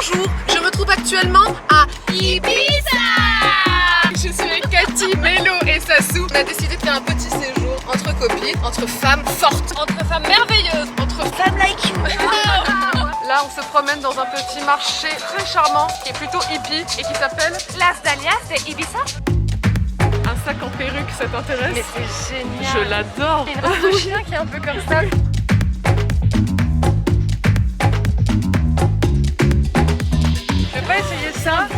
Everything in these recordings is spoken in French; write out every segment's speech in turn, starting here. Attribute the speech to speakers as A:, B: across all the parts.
A: Bonjour, je me trouve actuellement à Ibiza. Je suis avec Cathy, Mélo et Sassou. On a décidé de faire un petit séjour entre copines, entre femmes fortes, entre femmes merveilleuses, entre femmes like you. Là, on se promène dans un petit marché très charmant qui est plutôt hippie et qui s'appelle
B: Las Dalias de Ibiza.
A: Un sac en perruque, ça t'intéresse?
B: Mais c'est génial.
A: Je l'adore.
B: Il y a une race de chien qui est un peu comme ça.
A: Je vais pas essayer ça.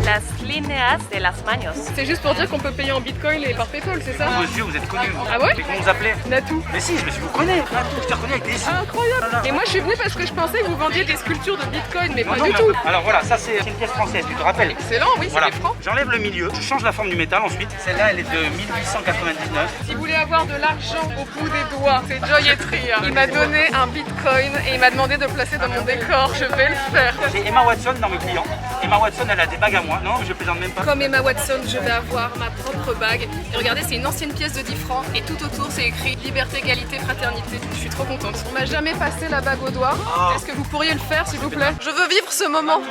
B: Las líneas de las manos.
A: C'est juste pour dire qu'on peut payer en bitcoin et par PayPal, c'est ça?
C: Vos yeux, vous êtes connus.
A: Ah ouais?
C: C'est comment vous appelez?
A: Natou.
C: Mais si, je vous connais. Natou, je te reconnais avec tes yeux.
A: Incroyable.
C: Voilà.
A: Et moi je suis venue parce que je pensais que vous vendiez des sculptures de bitcoin, mais pas
C: Non,
A: du
C: mais-
A: tout.
C: Alors voilà, ça c'est une pièce française, tu te rappelles?
A: Excellent, oui,
C: Voilà.
A: c'est des francs.
C: J'enlève le milieu, je change la forme du métal ensuite. Celle-là, elle est de 1899.
A: Si vous voulez avoir de l'argent au bout des doigts, c'est joyetterie. Il m'a donné un bitcoin et il m'a demandé de le placer dans mon décor. Je vais le faire.
C: J'ai Emma Watson dans mes clients. Emma Watson, elle a des bagues à moi. Non, je plaisante même pas.
A: Comme Emma Watson, je vais avoir ma propre bague. Et regardez, c'est une ancienne pièce de 10 francs. Et tout autour, c'est écrit liberté, égalité, fraternité. Je suis trop contente. On m'a jamais passé la bague au doigt. Est-ce que vous pourriez le faire, s'il vous plaît? Je veux vivre ce moment.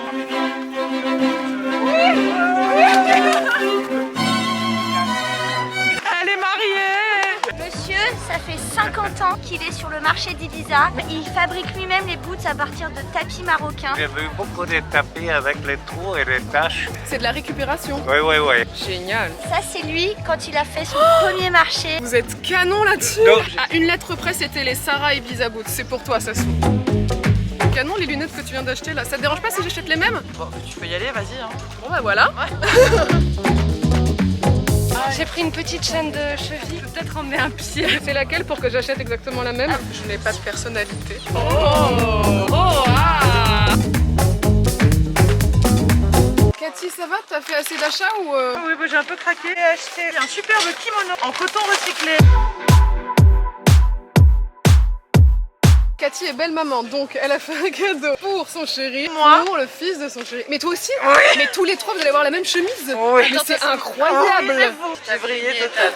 A: Elle est mariée.
D: Monsieur, ça fait 50 ans qu'il est sur le marché d'Ibiza. Il fabrique lui-même les boots à partir de tapis marocains.
E: J'ai vu beaucoup de tapis avec les trous et les taches.
A: C'est de la récupération.
E: Oui, oui, oui.
A: Génial.
D: Ça, c'est lui quand il a fait son premier marché.
A: Vous êtes canon là-dessus.
E: Donc-
A: À une lettre près, c'était les Sarah Ibiza Boots. C'est pour toi, Sassou. Canon les lunettes que tu viens d'acheter là. Ça te dérange pas si j'achète les mêmes?
B: Bon, tu peux y aller, vas-y. Hein.
A: Bon bah voilà.
B: J'ai pris une petite chaîne de cheville.
A: Je peux peut-être emmener un pied. C'est laquelle pour que j'achète exactement la même? Je n'ai pas de personnalité. Cathy, ça va? T'as fait assez d'achats ou
B: Oui, bah, j'ai un peu craqué. J'ai acheté un superbe kimono en coton recyclé.
A: Cathy est belle maman, donc elle a fait un cadeau pour son chéri,
B: Moi.
A: pour le fils de son chéri. Mais toi aussi? Mais tous les trois, vous allez avoir la même chemise?
B: Oui.
A: Mais c'est incroyable!
B: T'as brillé total.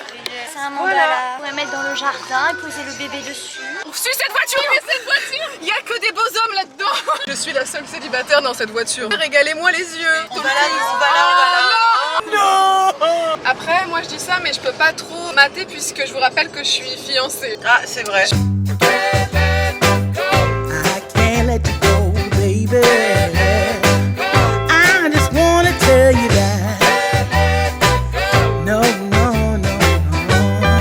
D: C'est un mandala. Vous pouvez mettre dans le jardin et poser le bébé dessus.
A: Suis cette voiture, mais cette voiture! Il y a que des beaux hommes là-dedans! Je suis la seule célibataire dans cette voiture. Régalez-moi les yeux!
B: On va là.
A: Non! Après, moi je dis ça, mais je peux pas trop mater puisque je vous rappelle que je suis fiancée.
B: Ah, c'est vrai.
F: I can't let you go, baby. I just wanna tell you that. No, no, no, no.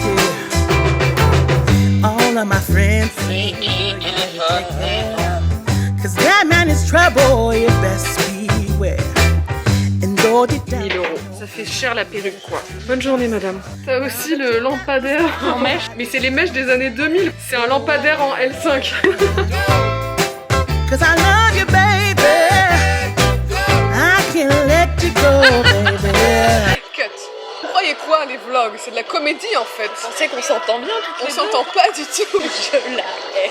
F: Yeah. All of my friends say, cause that man is trouble, you best beware. And though the
A: 1000 €. Ça fait cher la perruque quoi. Bonne journée madame. T'as aussi le lampadaire en mèche. Mais c'est les mèches des années 2000. C'est un lampadaire en L5.
F: cause I love you, baby. I can't let you go, baby.
A: Cut. Vous croyez quoi les vlogs? C'est de la comédie en fait.
B: Vous pensez qu'on s'entend bien toutes
A: On
B: les
A: s'entend pas du tout.
B: Je la hais.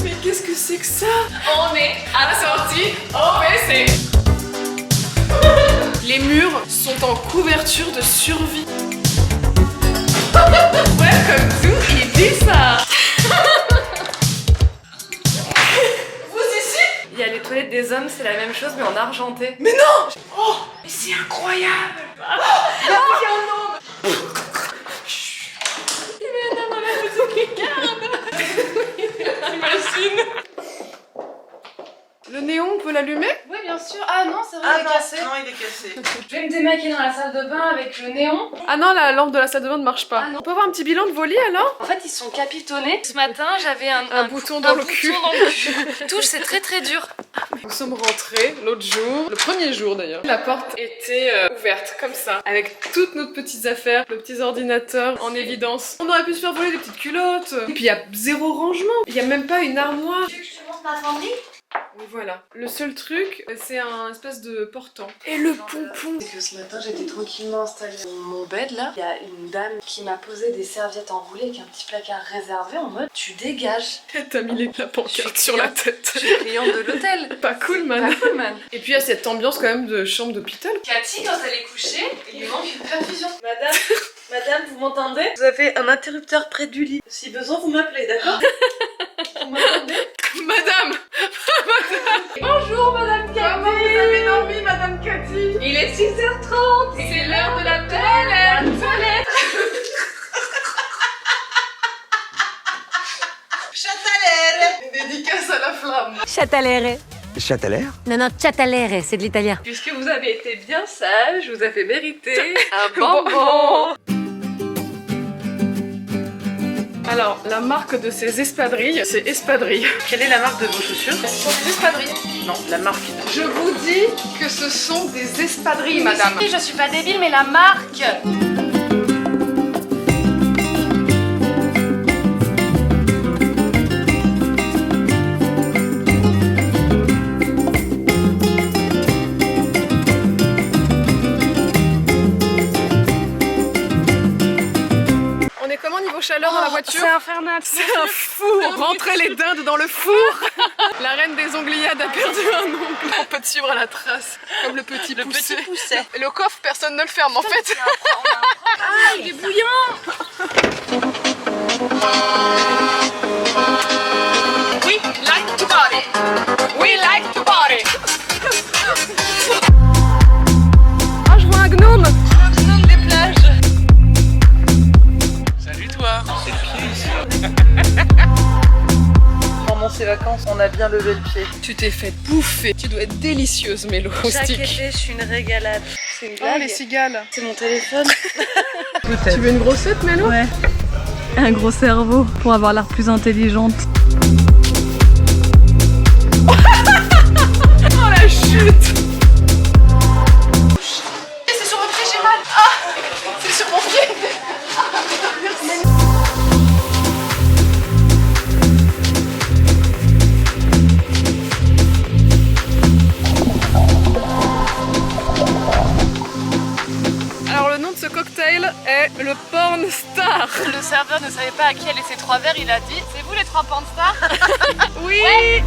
A: Mais qu'est-ce que c'est que ça? On est assortis au WC. Les murs sont en couverture de survie. Welcome to Ibiza. Vous ici?
B: Il y a les toilettes des hommes, c'est la même chose mais en argenté.
A: Mais non! Oh! Mais c'est incroyable! Imagine! Le néon, on peut l'allumer?
B: Oui, bien sûr. Ah non, c'est vrai, il est cassé.
G: Non, il est cassé.
B: Je vais me démaquiller dans la salle de bain avec le néon.
A: Ah non, la lampe de la salle de bain ne marche pas.
B: Ah non.
A: On peut avoir un petit bilan de vos lits alors?
B: En fait, ils sont capitonnés. Ce matin, j'avais un
A: bouton dans le
B: bouton
A: cul.
B: dans le cul. Touche, c'est très très dur.
A: Nous sommes rentrés l'autre jour, le premier jour d'ailleurs. La porte était ouverte comme ça, avec toutes nos petites affaires, nos petits ordinateurs en évidence. On aurait pu se faire voler des petites culottes. Et puis il y a zéro rangement. Il y a même pas une armoire.
D: Tu veux que je te montre ma fonderie?
A: Mais voilà. Le seul truc, c'est un espèce de portant. Et le pompon.
G: C'est que ce matin, j'étais tranquillement installée sur mon bed là. Il y a une dame qui m'a posé des serviettes enroulées avec un petit placard réservé en mode tu dégages.
A: T'as mis la pancarte sur la tête.
G: Je suis cliente de l'hôtel.
A: Pas cool, man.
G: Pas cool, man.
A: Et puis il y a cette ambiance quand même de chambre d'hôpital.
G: Cathy, quand elle est couchée, il lui manque une perfusion. Madame, vous m'entendez? Vous avez un interrupteur près du lit. Si besoin, vous m'appelez, d'accord? Vous m'entendez?
A: Madame.
G: Bonjour, Madame Cathy.
A: Comment vous avez dormi, Madame Cathy?
G: Il est 6h30.
A: C'est l'heure de la toilette.
G: Châtalère.
A: Dédicace à la flamme.
H: Châtalere.
I: Châtelaire?
H: Non, Châtalere, c'est de l'italien.
G: Puisque vous avez été bien sage, vous avez mérité un bonbon.
A: Alors, la marque de ces espadrilles, c'est Espadrilles.
G: Quelle est la marque de vos chaussures?
A: Ce sont des espadrilles.
G: Non, la marque.
A: Je vous dis que ce sont des espadrilles, madame.
G: Je suis pas débile, mais la marque.
A: Chaleur dans la voiture.
G: C'est infernal.
A: C'est un four. Rentrez les dindes dans le four. La reine des ongliades a perdu un ongle. On peut te suivre à la trace, comme le petit pousset. Et le coffre, personne ne le ferme en fait.
G: Ah, il est bouillant.
A: We like to party. We like to party. Ah, je vois un gnome.
G: Le gnome des plages. Pendant ces vacances, on a bien levé le pied.
A: Tu t'es fait bouffer. Tu dois être délicieuse, Mélo.
G: Chaque été, je suis une régalade. C'est une blague.
A: Oh, les cigales.
G: C'est mon téléphone.
A: Tu veux une grossette, Mélo?
J: Ouais. Un gros cerveau pour avoir l'air plus intelligente.
A: Oh la chute! Et c'est sur mon pied, j'ai mal. Ah! C'est sur mon pied. Alors le nom de ce cocktail est le Porn Star.
G: Le serveur ne savait pas à qui aller ses 3 verres, il a dit c'est vous les 3 porn stars?
A: Oui.
G: Ouais.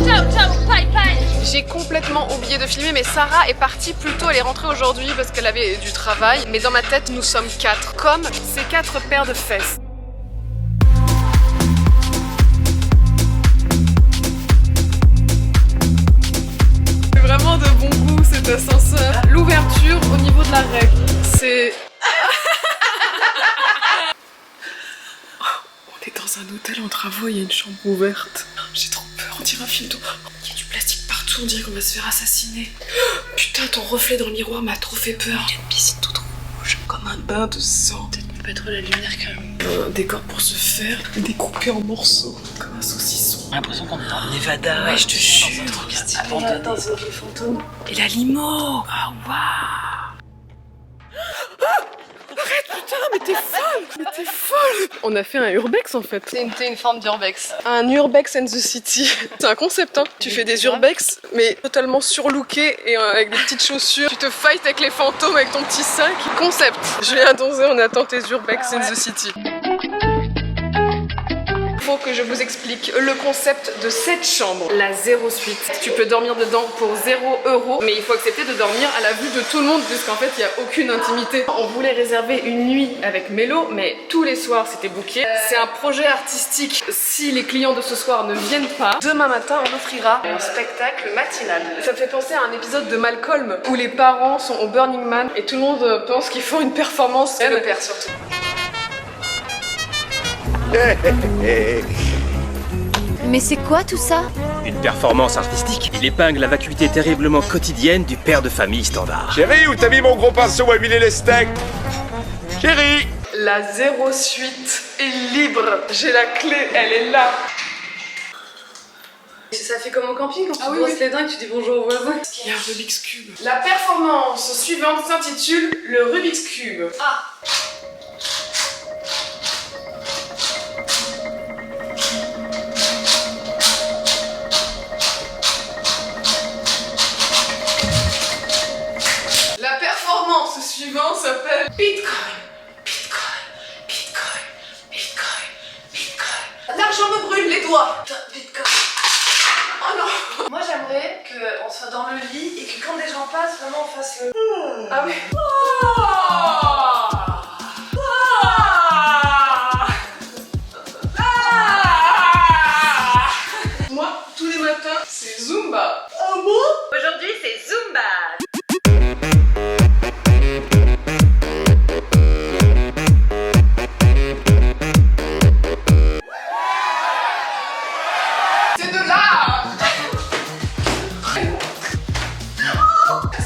G: Ciao, bye bye.
A: J'ai complètement oublié de filmer, mais Sarah est partie plus tôt, elle est rentrée aujourd'hui parce qu'elle avait du travail. Mais dans ma tête, nous sommes 4, comme ces 4 paires de fesses. C'est vraiment de bon goût cet ascenseur. L'ouverture au niveau de la règle, c'est... On est dans un hôtel en travaux, il y a une chambre ouverte. J'ai trop peur, on dirait un film d'horreur. Il y a du plastique partout, on dirait qu'on va se faire assassiner. Putain, ton reflet dans le miroir m'a trop fait peur. Il y a une piscine toute rouge, comme un bain de sang. Peut-être pas trop la lumière quand même. Un décor pour se faire découper en morceaux, comme un saucisson.
C: J'ai l'impression qu'on est dans le Nevada.
A: Ouais, je te jure.
G: Dans une rue fantôme.
A: Et la limo. Ah, waouh. Arrête, putain, mais t'es folle. Mais t'es folle. On a fait un urbex en fait.
G: C'est une forme d'urbex.
A: Un urbex in the city. C'est un concept, hein. Tu fais des urbex, mais totalement surlookés et avec des petites chaussures. Tu te fights avec les fantômes avec ton petit sac. Concept. Julien Donzé, on attend tes urbex in the city. Faut que je vous explique le concept de cette chambre, la 0 suite. Tu peux dormir dedans pour 0 €, mais il faut accepter de dormir à la vue de tout le monde, puisqu'en fait il n'y a aucune intimité. On voulait réserver une nuit avec Mélo, mais tous les soirs c'était booké. C'est un projet artistique. Si les clients de ce soir ne viennent pas, demain matin on offrira un spectacle matinal. Ça me fait penser à un épisode de Malcolm où les parents sont au Burning Man et tout le monde pense qu'ils font une performance. Et le père surtout.
H: Mais c'est quoi tout ça?
I: Une performance artistique. Il épingle la vacuité terriblement quotidienne du père de famille standard.
K: Chérie, où t'as mis mon gros pinceau à huiler les steaks? Chérie!
A: La 0 suite est libre. J'ai la clé, elle est là.
G: Ça fait comme au camping quand tu
A: Ah oui,
G: brosses
A: oui.
G: les dents et que tu dis bonjour aux voisins.
A: Il y a un Rubik's Cube. La performance suivante s'intitule le Rubik's Cube.
G: Ah.
A: suivant s'appelle Bitcoin. Bitcoin, Bitcoin, Bitcoin, Bitcoin. L'argent me brûle les doigts. Bitcoin. Oh non. Moi j'aimerais qu'on soit dans le lit et que quand des gens passent, vraiment on fasse le... Ah oui. Moi, tous les matins, c'est Zumba. Ah bon?
B: Aujourd'hui, c'est Zumba.
A: C'est de l'art.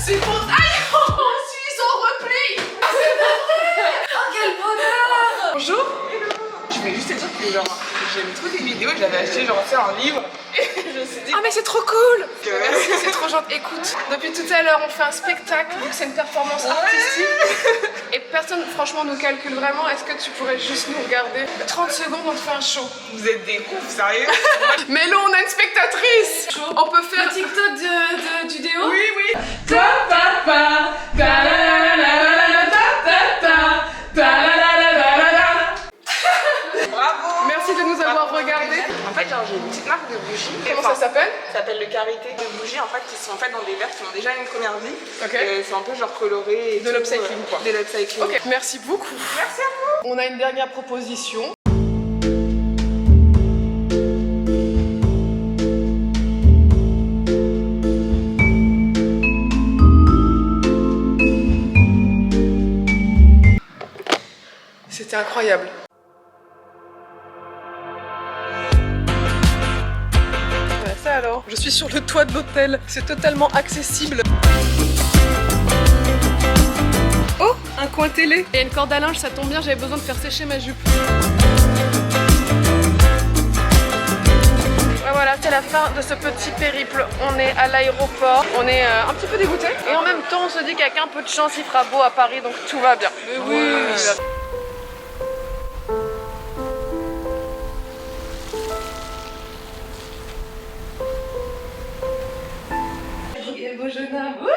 A: C'est pour... Aïe, je suis en repli. C'est pas vrai. Oh, quel bonheur. Bonjour.
B: Je voulais juste te dire que genre, j'aime trop tes vidéos et j'avais acheté genre ça un livre. Et je me suis dit...
A: Ah mais c'est trop cool. Merci, c'est trop gentil. Écoute, depuis tout à l'heure on fait un spectacle, donc c'est une performance artistique. Et personne franchement nous calcule vraiment. Est-ce que tu pourrais juste nous regarder 30 secondes, on te fait un show.
B: Vous êtes des ouf, sérieux?
A: Mais là on a une spectatrice. On peut faire TikTok du déo.
B: Oui, oui. Bravo.
A: Merci de nous avoir regardés.
B: En fait, genre, j'ai une petite marque de bougies.
A: Comment ça s'appelle?
B: Ça s'appelle le Karité de bougies, en fait, qui sont faites dans des verres qui ont déjà une première vie.
A: Ok.
B: Et c'est un peu genre coloré. Et
A: De
B: tout,
A: l'upcycling, quoi.
B: De l'upcycling.
A: Ok, merci beaucoup.
B: Merci à vous.
A: On a une dernière proposition. C'était incroyable. Voilà, ça alors. Je suis sur le toit de l'hôtel. C'est totalement accessible. Oh, un coin télé. Il y a une corde à linge, ça tombe bien, j'avais besoin de faire sécher ma jupe. Ouais, voilà, c'est la fin de ce petit périple. On est à l'aéroport, on est un petit peu dégoûté. Et en même temps, on se dit qu'avec un peu de chance, il fera beau à Paris, donc tout va bien. Mais oui. Et beau jeune homme.